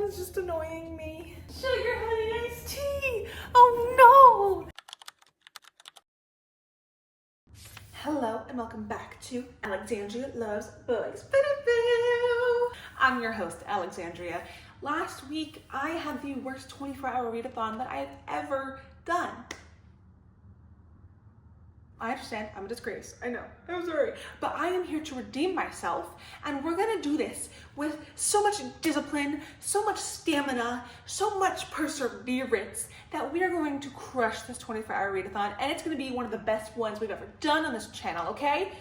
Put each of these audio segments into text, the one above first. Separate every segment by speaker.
Speaker 1: one's just annoying me. Sugar honey iced tea. Oh no. Hello and welcome back to Alexandria Loves Books. I'm your host, Alexandria. Last week, I had the worst 24-hour readathon that I've ever done. I understand, I'm a disgrace. I know, I'm sorry. But I am here to redeem myself, and we're gonna do this with so much discipline, so much stamina, so much perseverance that we are going to crush this 24-hour readathon, and it's gonna be one of the best ones we've ever done on this channel, okay?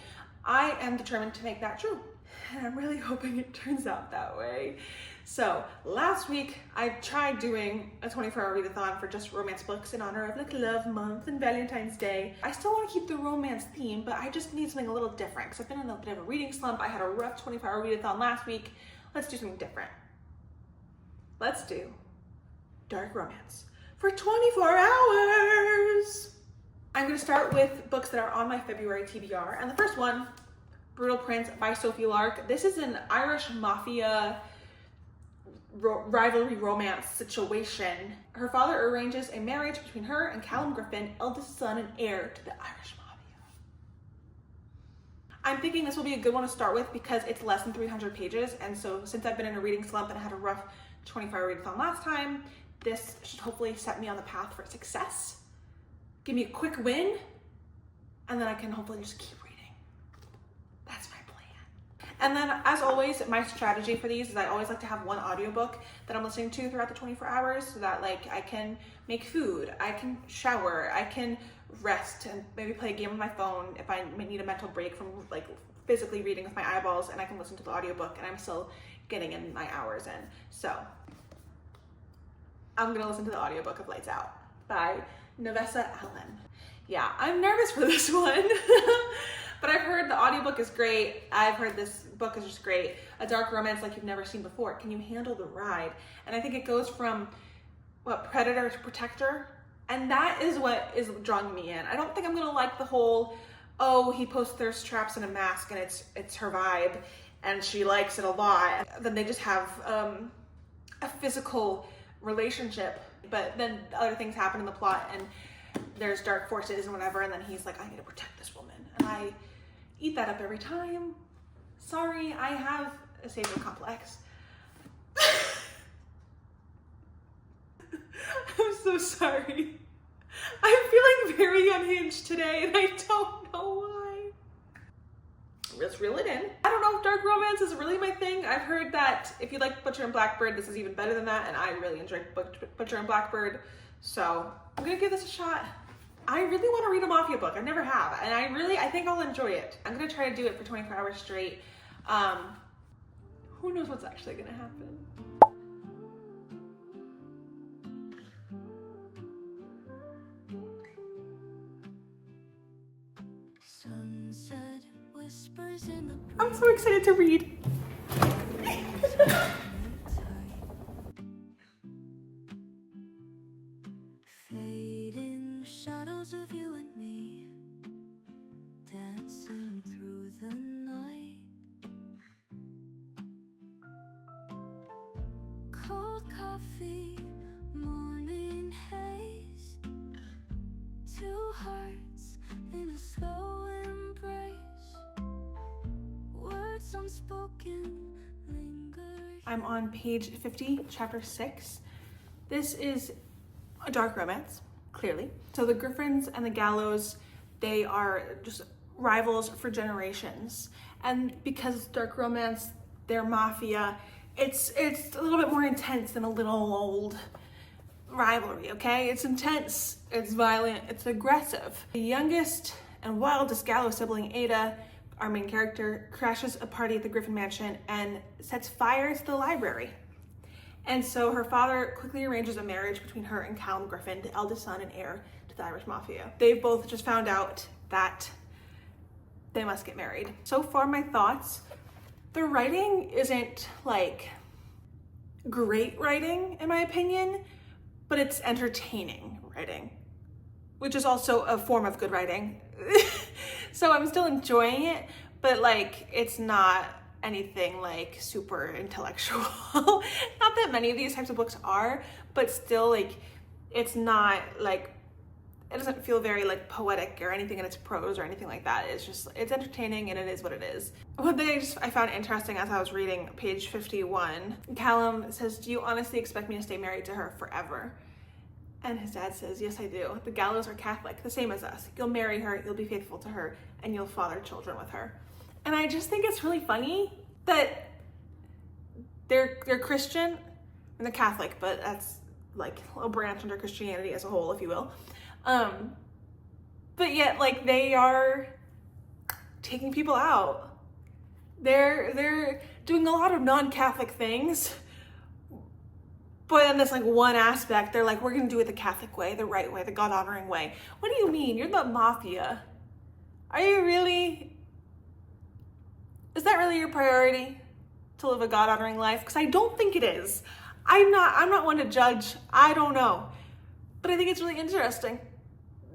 Speaker 1: I am determined to make that true, and I'm really hoping it turns out that way. So last week I tried doing a 24-hour readathon for just romance books in honor of like Love Month and Valentine's Day. I still want to keep the romance theme, but I just need something a little different because I've been in a bit of a reading slump. I had a rough 24-hour readathon last week. Let's do something different. Let's do dark romance for 24 hours. I'm going to start with books that are on my February TBR, and the first one, Brutal Prince by Sophie Lark. This is an Irish Mafia rivalry romance situation. Her father arranges a marriage between her and Callum Griffin, eldest son and heir to the Irish Mafia. I'm thinking this will be a good one to start with because it's less than 300 pages, and so since I've been in a reading slump and I had a rough 24-hour readathon last time, this should hopefully set me on the path for success, give me a quick win, and then I can hopefully just keep reading. That's my plan. And then, as always, my strategy for these is I always like to have one audiobook that I'm listening to throughout the 24 hours so that like I can make food, I can shower, I can rest and maybe play a game on my phone if I need a mental break from like physically reading with my eyeballs, and I can listen to the audiobook and I'm still getting in my hours in. So I'm gonna listen to the audiobook of Lights Out by Nevessa Allen. Yeah, I'm nervous for this one. But I've heard the audiobook is great. I've heard this book is just great. A dark romance like you've never seen before. Can you handle the ride? And I think it goes from predator to protector. And that is what is drawing me in. I don't think I'm gonna like the whole, oh, he posts thirst traps in a mask and it's her vibe and she likes it a lot. Then they just have a physical relationship, but then other things happen in the plot and there's dark forces and whatever, and then he's like, I need to protect this woman. And I eat that up every time. Sorry, I have a savior complex. I'm so sorry. I'm feeling very unhinged today and I don't know why. Let's reel it in. I don't know if dark romance is really my thing. I've heard that if you like Butcher and Blackbird, this is even better than that, and I really enjoyed Butcher and Blackbird, so I'm gonna give this a shot. I really want to read a Mafia book. I never have, and I think I'll enjoy it. I'm gonna try to do it for 24 hours straight. Who knows what's actually gonna happen? Sunset whispers in the breeze. I'm so excited to read. Of you and me dancing through the night, cold coffee, morning haze, two hearts in a slow embrace, words unspoken linger. I'm on page 50, chapter 6. This is a dark romance, clearly. So the Griffins and the Gallows, they are just rivals for generations. And because it's dark romance, they're mafia, it's a little bit more intense than a little old rivalry, okay? It's intense, it's violent, it's aggressive. The youngest and wildest Gallows sibling, Ada, our main character, crashes a party at the Griffin mansion and sets fire to the library. And so her father quickly arranges a marriage between her and Callum Griffin, the eldest son and heir to the Irish Mafia. They've both just found out that they must get married. So far, my thoughts, the writing isn't like great writing in my opinion, but it's entertaining writing, which is also a form of good writing. So I'm still enjoying it, but like it's not anything like super intellectual. Not that many of these types of books are, but still, like, it's not like, it doesn't feel very like poetic or anything in its prose or anything like that. It's just, it's entertaining and it is what it is. One thing I found interesting as I was reading page 51, Callum says, "Do you honestly expect me to stay married to her forever?" And his dad says, "Yes, I do. The Gallows are Catholic, the same as us. You'll marry her, you'll be faithful to her, and you'll father children with her." And I just think it's really funny that they're Christian and they're Catholic, but that's like a branch under Christianity as a whole, if you will. But yet, like, they are taking people out. They're doing a lot of non-Catholic things, but in this like one aspect, they're like, we're gonna do it the Catholic way, the right way, the God-honoring way. What do you mean? You're the Mafia. Are you really? Is that really your priority, to live a God-honoring life? Because I don't think it is. I'm not one to judge. I don't know, but I think it's really interesting.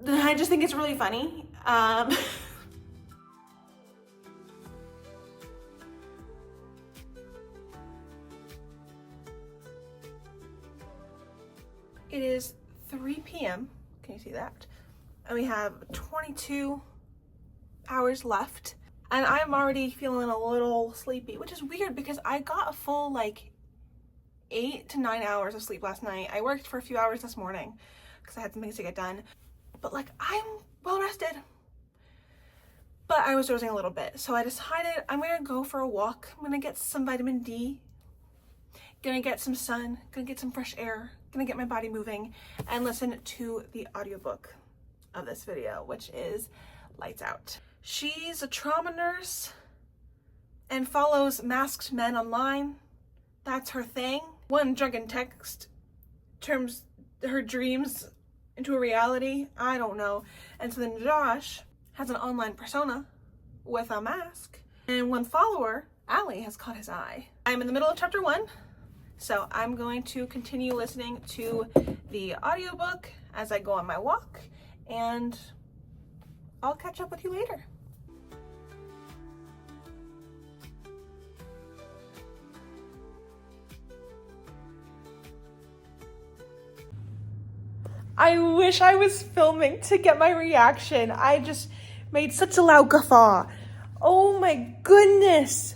Speaker 1: I just think it's really funny. It is 3 p.m. Can you see that? And we have 22 hours left. And I'm already feeling a little sleepy, which is weird because I got a full like 8 to 9 hours of sleep last night. I worked for a few hours this morning because I had some things to get done. But like, I'm well rested. But I was dozing a little bit. So I decided I'm gonna go for a walk. I'm gonna get some vitamin D, gonna get some sun, gonna get some fresh air, gonna get my body moving and listen to the audiobook of this video, which is Lights Out. She's a trauma nurse and follows masked men online. That's her thing. One drunken text turns her dreams into a reality. I don't know. And so then Josh has an online persona with a mask. And one follower, Allie, has caught his eye. I'm in the middle of chapter 1. So I'm going to continue listening to the audiobook as I go on my walk, and I'll catch up with you later. I wish I was filming to get my reaction. I just made such a loud guffaw. Oh my goodness.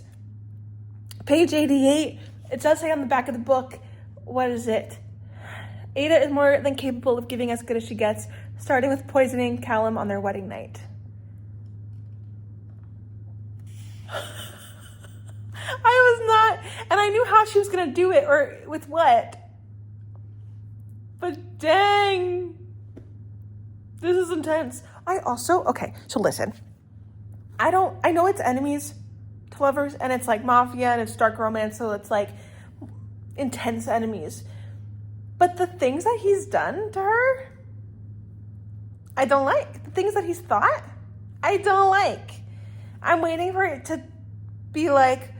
Speaker 1: Page 88. It does say on the back of the book, what is it? Ada is more than capable of giving as good as she gets, starting with poisoning Callum on their wedding night. I was not, and I knew how she was gonna do it, or with what. But dang, this is intense. Okay, so listen. I know it's enemies to lovers, and it's like Mafia, and it's dark romance, so it's like intense enemies. But the things that he's done to her, I don't like. The things that he's thought, I don't like. I'm waiting for it to be like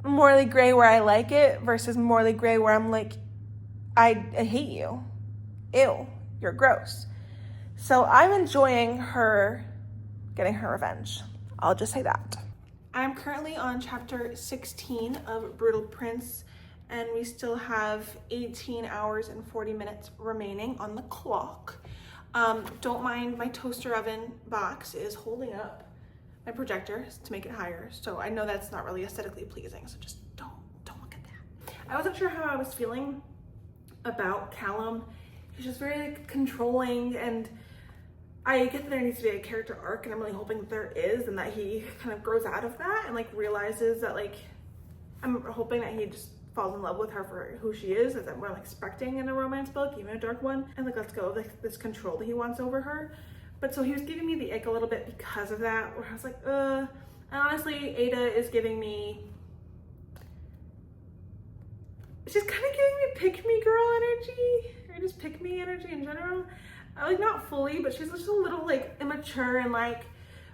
Speaker 1: morally gray where I like it versus morally gray where I'm like, I hate you. Ew, you're gross. So I'm enjoying her getting her revenge. I'll just say that. I'm currently on chapter 16 of Brutal Prince, and we still have 18 hours and 40 minutes remaining on the clock. Don't mind my toaster oven box is holding up my projector to make it higher. So I know that's not really aesthetically pleasing, so just don't look at that. I wasn't sure how I was feeling about Callum. He's just very like controlling, and I get that there needs to be a character arc, and I'm really hoping that there is, and that he kind of grows out of that and like realizes that, like, I'm hoping that he just falls in love with her for who she is, as what I'm expecting in a romance book, even a dark one, and like lets go of like this control that he wants over her. But so he was giving me the ick a little bit because of that, where I was like, and honestly, Ada is giving me, she's kind of giving me pick me girl energy, or just pick me energy in general. Like, not fully, but she's just a little like immature and like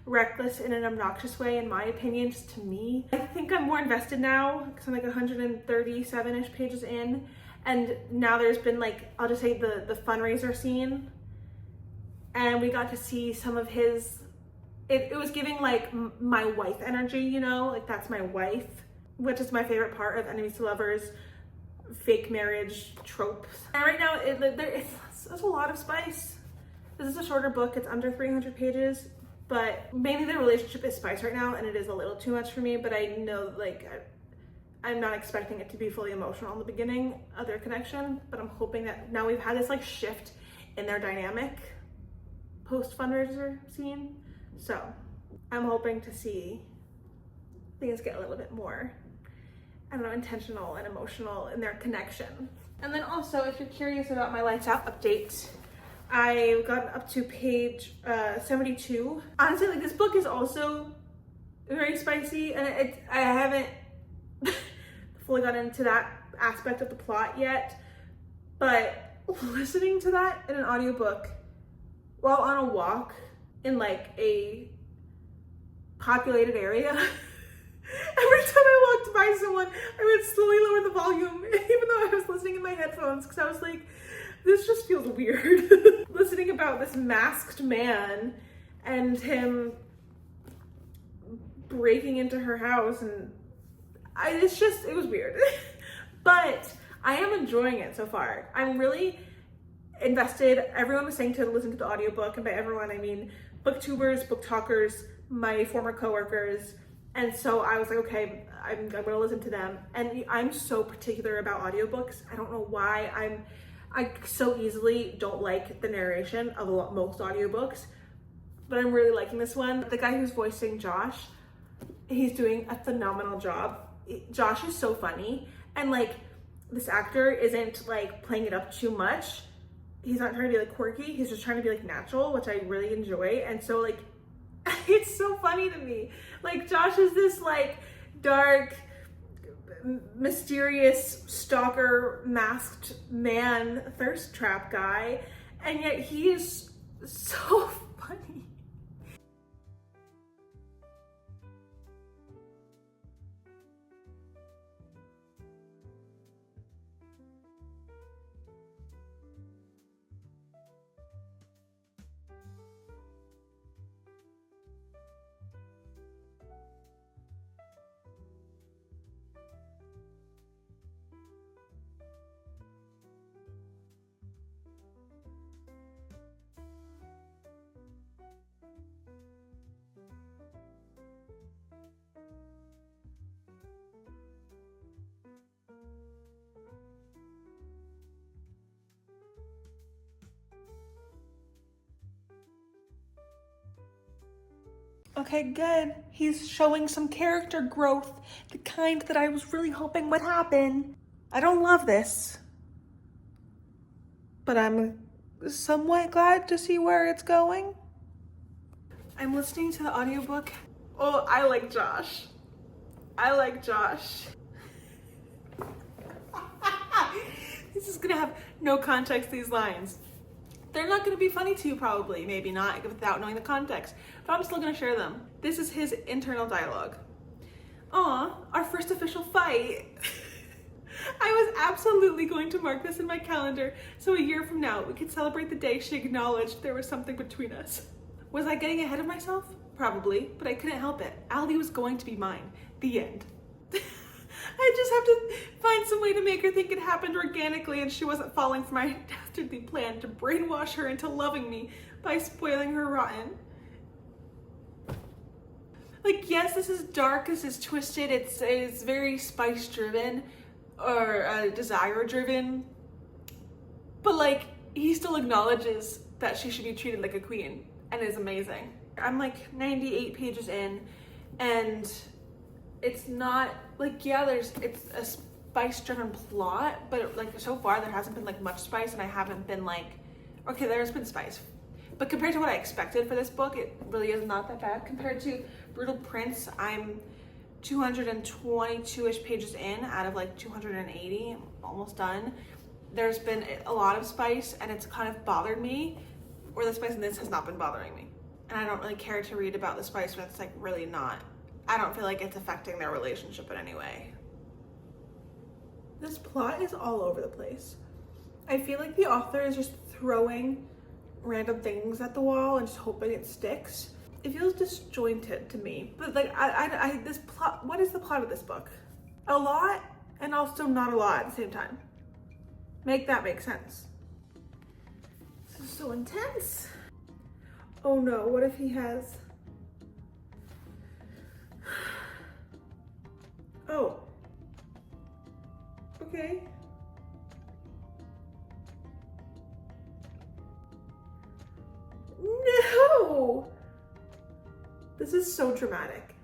Speaker 1: reckless in an obnoxious way, in my opinion, just to me. I think I'm more invested now because I'm like 137-ish pages in, and now there's been like, I'll just say the fundraiser scene, and we got to see some of his it was giving like my wife energy, you know, like that's my wife, which is my favorite part of enemies to lovers, fake marriage tropes. And right now there's a lot of spice. This is a shorter book, it's under 300 pages, but mainly the relationship is spice right now, and it is a little too much for me, but I know like I'm not expecting it to be fully emotional in the beginning of their connection, but I'm hoping that now we've had this like shift in their dynamic post fundraiser scene. So I'm hoping to see things get a little bit more, I don't know, intentional and emotional in their connection. And then also, if you're curious about my Lights Out update, I've gotten up to page 72. Honestly, like this book is also very spicy, and I haven't fully gotten into that aspect of the plot yet, but listening to that in an audiobook while on a walk in like a populated area, every time I walked by someone, I would slowly lower the volume, even though I was listening in my headphones, because I was like, this just feels weird. Listening about this masked man and him breaking into her house, and it was weird. But I am enjoying it so far. I'm really invested. Everyone was saying to listen to the audiobook, and by everyone I mean booktubers, book talkers, my former coworkers. And so I was like, okay, I'm gonna listen to them. And I'm so particular about audiobooks. I don't know why. I so easily don't like the narration of most audiobooks, but I'm really liking this one. The guy who's voicing Josh, he's doing a phenomenal job. Josh is so funny, and like this actor isn't like playing it up too much. He's not trying to be like quirky, he's just trying to be like natural, which I really enjoy. And so like it's so funny to me. Like Josh is this like dark, mysterious stalker masked man thirst trap guy, and yet he is so funny. Okay, good. He's showing some character growth, the kind that I was really hoping would happen. I don't love this, but I'm somewhat glad to see where it's going. I'm listening to the audiobook. Oh, I like Josh. I like Josh. This is gonna have no context, these lines. They're not gonna be funny to you probably, maybe not without knowing the context, but I'm still gonna share them. This is his internal dialogue. Aw, our first official fight. I was absolutely going to mark this in my calendar so a year from now we could celebrate the day she acknowledged there was something between us. Was I getting ahead of myself? Probably, but I couldn't help it. Allie was going to be mine. The end. I just have to find some way to make her think it happened organically and she wasn't falling for my dastardly plan to brainwash her into loving me by spoiling her rotten. Like, yes, this is dark, this is twisted, it's very spice driven or desire driven, but like, he still acknowledges that she should be treated like a queen and is amazing. I'm like 98 pages in, and it's not like, yeah, it's a spice driven plot, but like so far there hasn't been like much spice, and I haven't been like, okay, there's been spice, but compared to what I expected for this book, it really is not that bad. Compared to Brutal Prince, I'm 222-ish pages in out of like 280, almost done. There's been a lot of spice, and it's kind of bothered me, or the spice in this has not been bothering me. And I don't really care to read about the spice when it's like really not, I don't feel like it's affecting their relationship in any way. This plot is all over the place. I feel like the author is just throwing random things at the wall and just hoping it sticks. it feels disjointed to me. But like, this plot, what is the plot of this book? A lot and also not a lot at the same time. Make that make sense. This is so intense. Oh no, what if he has... Oh. Okay. No! This is so dramatic.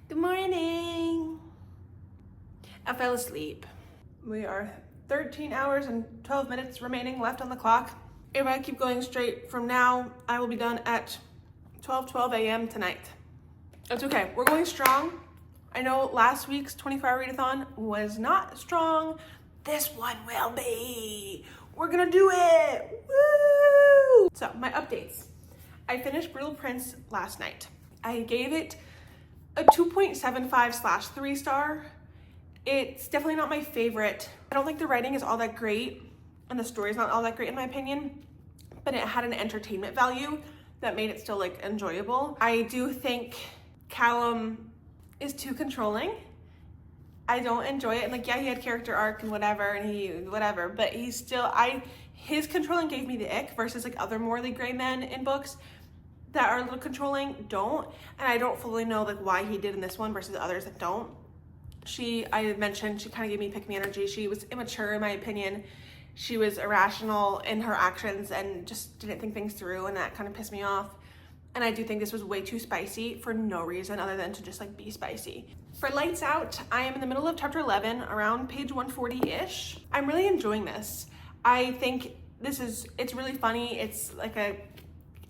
Speaker 1: Good morning. I fell asleep. We are 13 hours and 12 minutes remaining left on the clock. If I keep going straight from now, I will be done at 12 a.m. tonight. It's okay, we're going strong. I know last week's 24-hour readathon was not strong. This one will be. We're gonna do it, woo! So my updates. I finished Brutal Prince last night. I gave it a 2.75/3 star. It's definitely not my favorite. I don't think the writing is all that great and the story's not all that great in my opinion, but it had an entertainment value that made it still like enjoyable. I do think Callum is too controlling. I don't enjoy it. And like, yeah, he had character arc and whatever, but he's still, his controlling gave me the ick versus like other morally gray men in books that are a little controlling don't. And I don't fully know like why he did in this one versus others that don't. I mentioned, she kind of gave me pick-me energy. She was immature in my opinion. She was irrational in her actions and just didn't think things through, and that kind of pissed me off. And I do think this was way too spicy for no reason other than to just like be spicy. For Lights Out, I am in the middle of chapter 11, around page 140-ish. I'm really enjoying this. I think it's really funny. It's like a,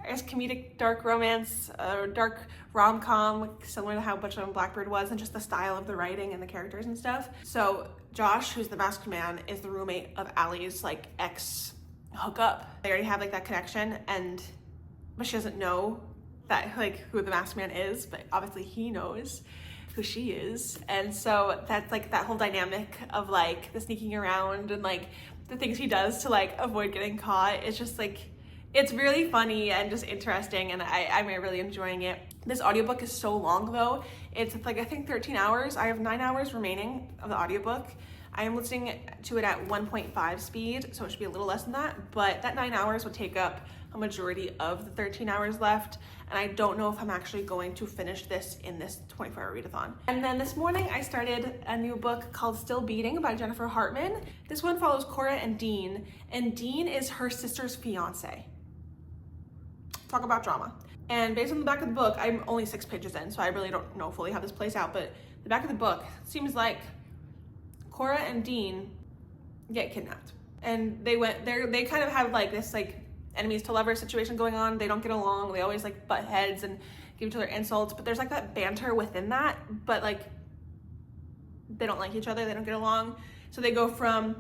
Speaker 1: I guess, comedic dark romance, dark rom-com, similar to how Butcher and Blackbird was, and just the style of the writing and the characters and stuff. So Josh, who's the masked man, is the roommate of Allie's like ex hookup. They already have like that connection, but she doesn't know that like who the masked man is, but obviously he knows who she is. And so that's like that whole dynamic of like the sneaking around and like the things he does to like avoid getting caught. It's just like, it's really funny and just interesting, and I'm really enjoying it. This audiobook is so long though. It's like, I think 13 hours. I have 9 hours remaining of the audiobook. I am listening to it at 1.5 speed, so it should be a little less than that, but that 9 hours would take up a majority of the 13 hours left, and I don't know if I'm actually going to finish this in this 24-hour readathon. And then this morning I started a new book called Still Beating by Jennifer Hartman. This one follows Cora and Dean is her sister's fiance. Talk about drama. And based on the back of the book, I'm only 6 pages in, so I really don't know fully how this plays out, but the back of the book seems like Cora and Dean get kidnapped. And they kind of have like this like enemies to lovers situation going on. They don't get along. They always like butt heads and give each other insults, but there's like that banter within that, but like they don't like each other. They don't get along. So they go from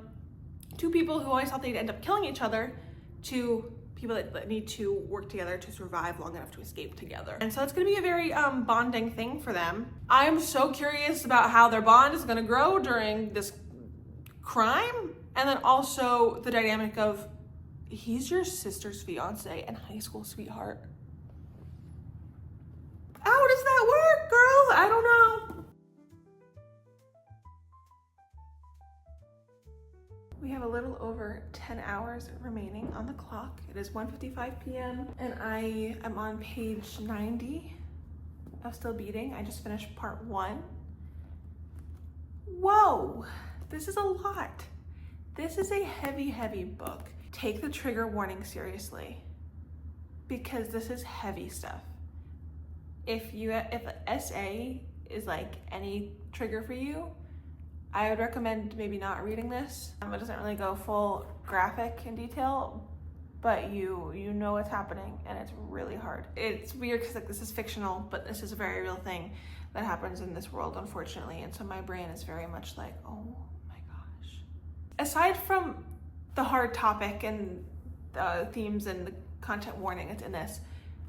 Speaker 1: 2 people who always thought they'd end up killing each other to people that need to work together to survive long enough to escape together. And so it's gonna be a very bonding thing for them. I'm so curious about how their bond is gonna grow during this crime. And then also the dynamic of, he's your sister's fiance and high school sweetheart. How does that work, girl? I don't know. We have a little over 10 hours remaining on the clock. It is 1:55 p.m. and I am on page 90 of Still Beating. I just finished part 1. Whoa, this is a lot. This is a heavy book. Take the trigger warning seriously, because this is heavy stuff. If SA is like any trigger for you, I would recommend maybe not reading this. It doesn't really go full graphic in detail, but you know what's happening, and it's really hard. It's weird because like this is fictional, but this is a very real thing that happens in this world, unfortunately. And so my brain is very much like, oh my gosh. Aside from the hard topic and themes and the content warning that's in this.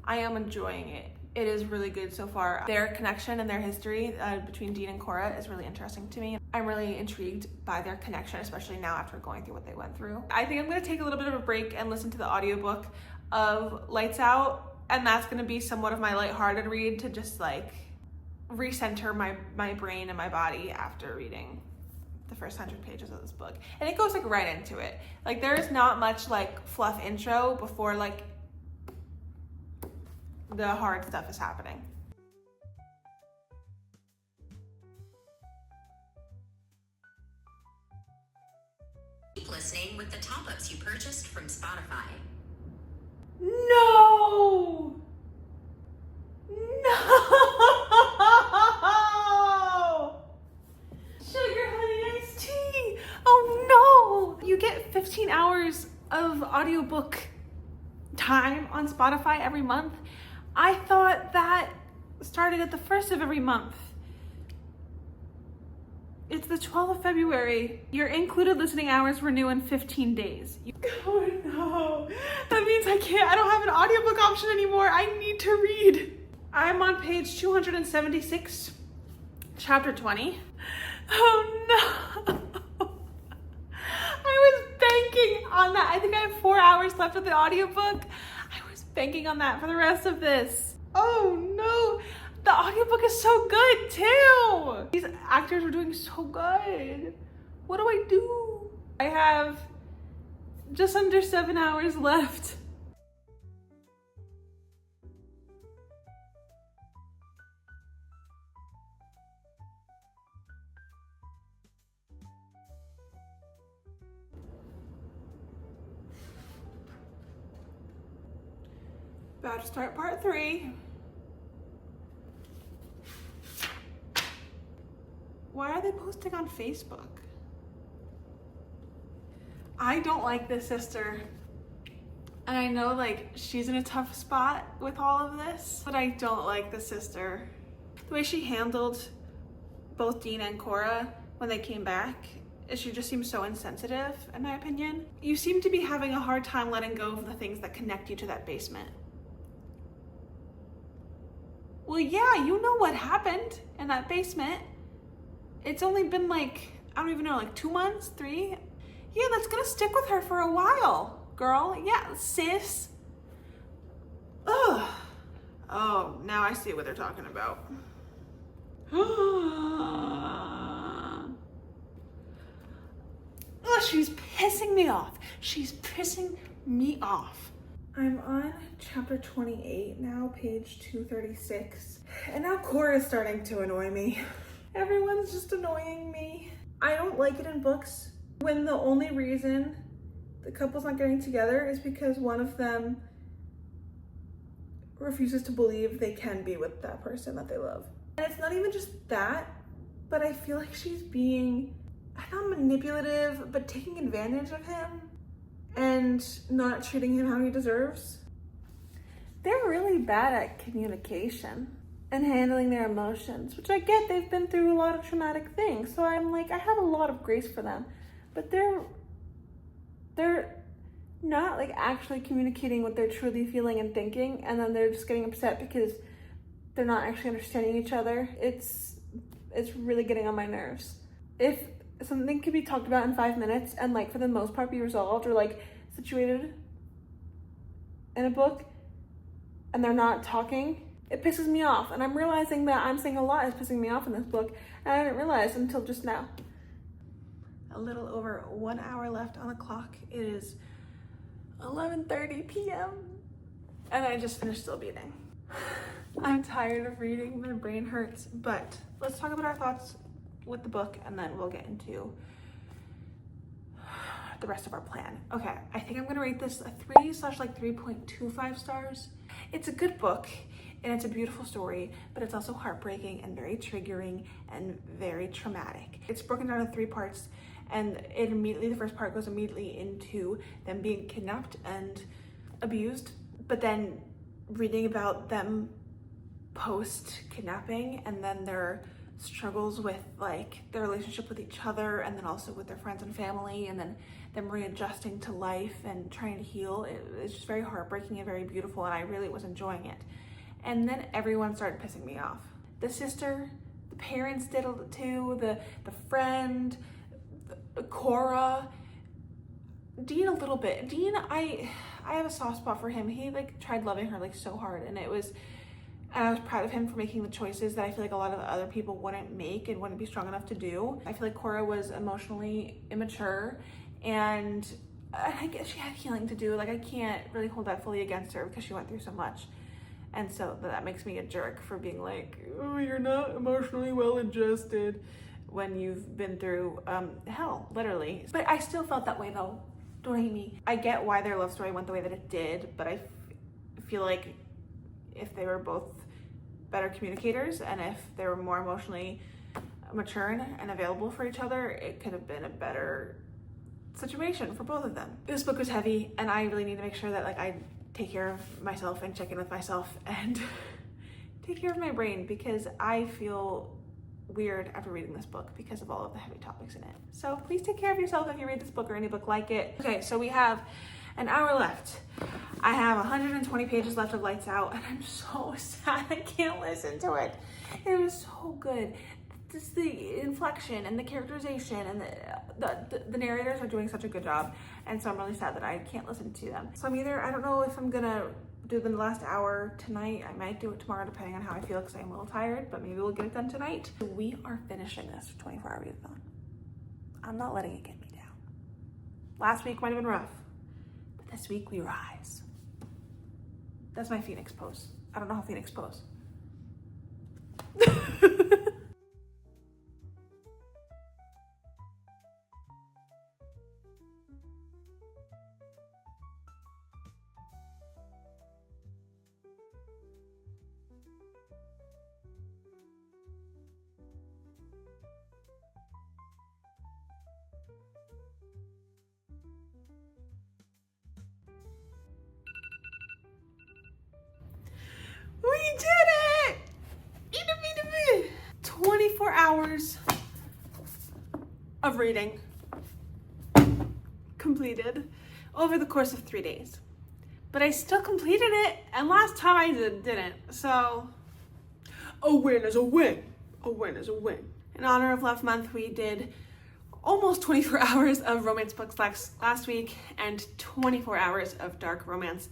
Speaker 1: I am enjoying it. It is really good so far. Their connection and their history between Dean and Cora is really interesting to me. I'm really intrigued by their connection, especially now after going through what they went through. I think I'm gonna take a little bit of a break and listen to the audiobook of Lights Out, and that's gonna be somewhat of my lighthearted read to just like recenter my brain and my body after reading the first 100 pages of this book. And it goes like right into it. Like there is not much like fluff intro before like the hard stuff is happening.
Speaker 2: Keep listening with the top-ups you purchased from Spotify.
Speaker 1: No! No! Sugar honey iced tea! Oh no! You get 15 hours of audiobook time on Spotify every month. I thought that started at the 1st of every month. It's the 12th of February. Your included listening hours renew in 15 days. Oh no, that means I don't have an audiobook option anymore. I need to read. I'm on page 276, chapter 20. Oh no. I was banking on that. I think I have 4 hours left of the audiobook. I was banking on that for the rest of this. Oh no, the audiobook is so good too. These actors are doing so good. What do I do? I have just under 7 hours left. About to start part 3. Why are they posting on Facebook? I don't like this sister. And I know like she's in a tough spot with all of this, but I don't like the sister. The way she handled both Dean and Cora when they came back, she just seems so insensitive in my opinion. You seem to be having a hard time letting go of the things that connect you to that basement. Well, yeah, you know what happened in that basement. It's only been like, I don't even know, like 2 months, 3? Yeah, that's gonna stick with her for a while, girl. Yeah, sis. Ugh. Oh, now I see what they're talking about. Oh, she's pissing me off. She's pissing me off. I'm on chapter 28 now, page 236. And now Cora is starting to annoy me. Everyone's just annoying me. I don't like it in books when the only reason the couple's not getting together is because one of them refuses to believe they can be with that person that they love. And it's not even just that, but I feel like she's being, not manipulative, but taking advantage of him and not treating him how he deserves. They're really bad at communication and handling their emotions, which I get, they've been through a lot of traumatic things. So I'm like, I have a lot of grace for them, but they're not like actually communicating what they're truly feeling and thinking. And then they're just getting upset because they're not actually understanding each other. It's really getting on my nerves. If something could be talked about in 5 minutes and like for the most part be resolved or like situated in a book and they're not talking, it pisses me off. And I'm realizing that I'm saying a lot is pissing me off in this book, and I didn't realize until just now. A little over 1 hour left on the clock. It is 11:30 p.m. and I just finished still beating. I'm tired of reading, my brain hurts, but let's talk about our thoughts with the book and then we'll get into the rest of our plan. Okay, I think I'm gonna rate this a 3/3.25 stars. It's a good book and it's a beautiful story, but it's also heartbreaking and very triggering and very traumatic. It's broken down into 3 parts, and the first part goes immediately into them being kidnapped and abused, but then reading about them post-kidnapping and then their struggles with like their relationship with each other, and then also with their friends and family, and then them readjusting to life and trying to heal. It's just very heartbreaking and very beautiful, and I really was enjoying it. And then everyone started pissing me off. The sister, the parents did it too, the friend, Cora, Dean a little bit. Dean, I have a soft spot for him. He like tried loving her like so hard, and I was proud of him for making the choices that I feel like a lot of other people wouldn't make and wouldn't be strong enough to do. I feel like Cora was emotionally immature, and I guess she had healing to do. Like, I can't really hold that fully against her because she went through so much. And so that makes me a jerk for being like, oh, you're not emotionally well adjusted when you've been through hell, literally. But I still felt that way though. Don't hate me. I get why their love story went the way that it did, but I feel like if they were both better communicators and if they were more emotionally mature and available for each other, it could have been a better situation for both of them. This book was heavy, and I really need to make sure that like I take care of myself and check in with myself and take care of my brain, because I feel weird after reading this book because of all of the heavy topics in it. So please take care of yourself if you read this book or any book like it. Okay, so we have an hour left. I have 120 pages left of Lights Out, and I'm so sad I can't listen to it. It was so good. Just the inflection and the characterization and the narrators are doing such a good job, and so I'm really sad that I can't listen to them. So I don't know if I'm gonna do the last hour tonight. I might do it tomorrow depending on how I feel, because I'm a little tired, but maybe we'll get it done tonight. We are finishing this 24-hour readathon. I'm not letting it get me down. Last week might have been rough, but this week we rise. That's my Phoenix pose. I don't know how Phoenix pose. We did it! 24 hours of reading completed over the course of 3 days. But I still completed it, and last time I didn't. So a win is a win. A win is a win. In honor of Love Month, we did almost 24 hours of romance books last week and 24 hours of dark romance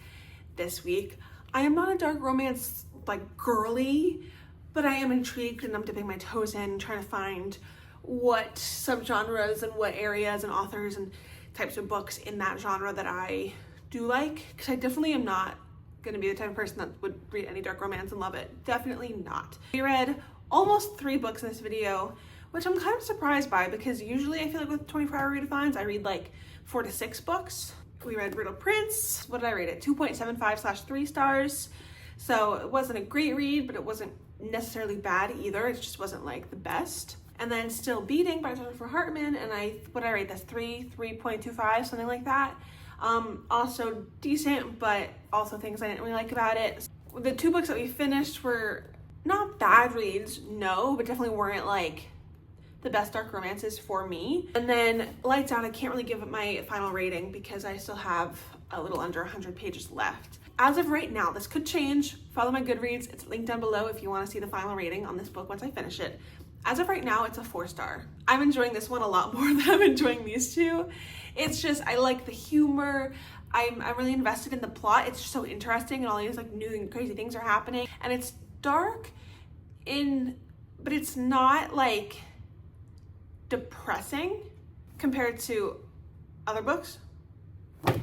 Speaker 1: this week. I am not a dark romance like girly, but I am intrigued and I'm dipping my toes in, trying to find what subgenres and what areas and authors and types of books in that genre that I do like, because I definitely am not going to be the type of person that would read any dark romance and love it. Definitely not. We read almost 3 books in this video, which I'm kind of surprised by, because usually I feel like with 24-hour readathons I read like 4 to 6 books. We read Brittle Prince. What did I rate it? 2.75/3 stars. So it wasn't a great read, but it wasn't necessarily bad either. It just wasn't like the best. And then Still Beating by Jennifer Hartman, and what did I rate this? 3.25, something like that. Also decent, but also things I didn't really like about it. The 2 books that we finished were not bad reads, no, but definitely weren't like the best dark romances for me. And then Lights Out, I can't really give it my final rating because I still have a little under 100 pages left. As of right now, this could change. Follow my Goodreads. It's linked down below if you want to see the final rating on this book once I finish it. As of right now, it's a 4-star. I'm enjoying this one a lot more than I'm enjoying these 2. It's just, I like the humor. I'm really invested in the plot. It's just so interesting, and all these like new and crazy things are happening. And it's dark but it's not like depressing compared to other books,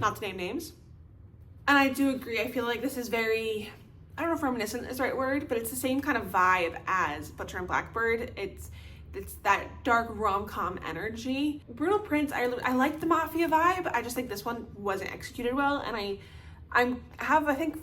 Speaker 1: not to name names. And I do agree, I feel like this is very, I don't know if reminiscent is the right word, but it's the same kind of vibe as Butcher and Blackbird. It's that dark rom-com energy. Brittle Prince, I like the Mafia vibe. I just think this one wasn't executed well, and I have, I think,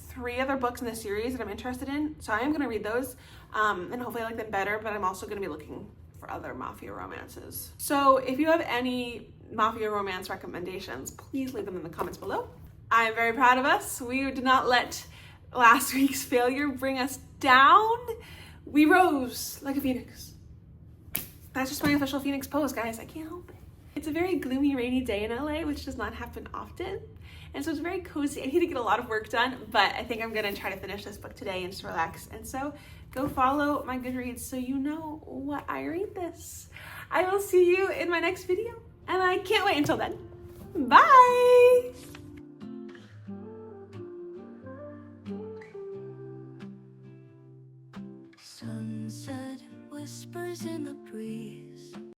Speaker 1: 3 other books in this series that I'm interested in, so I am gonna read those, and hopefully I like them better, but I'm also gonna be looking for other Mafia romances. So if you have any Mafia romance recommendations, please leave them in the comments below. I am very proud of us. We did not let last week's failure bring us down. We rose like a phoenix. That's just my official phoenix pose, guys. I can't help it. It's a very gloomy, rainy day in LA, which does not happen often. And so it's very cozy. I need to get a lot of work done, but I think I'm gonna try to finish this book today and just relax. And so go follow my Goodreads so you know what I read this. I will see you in my next video, and I can't wait until then. Bye!
Speaker 3: Sunset whispers in the breeze.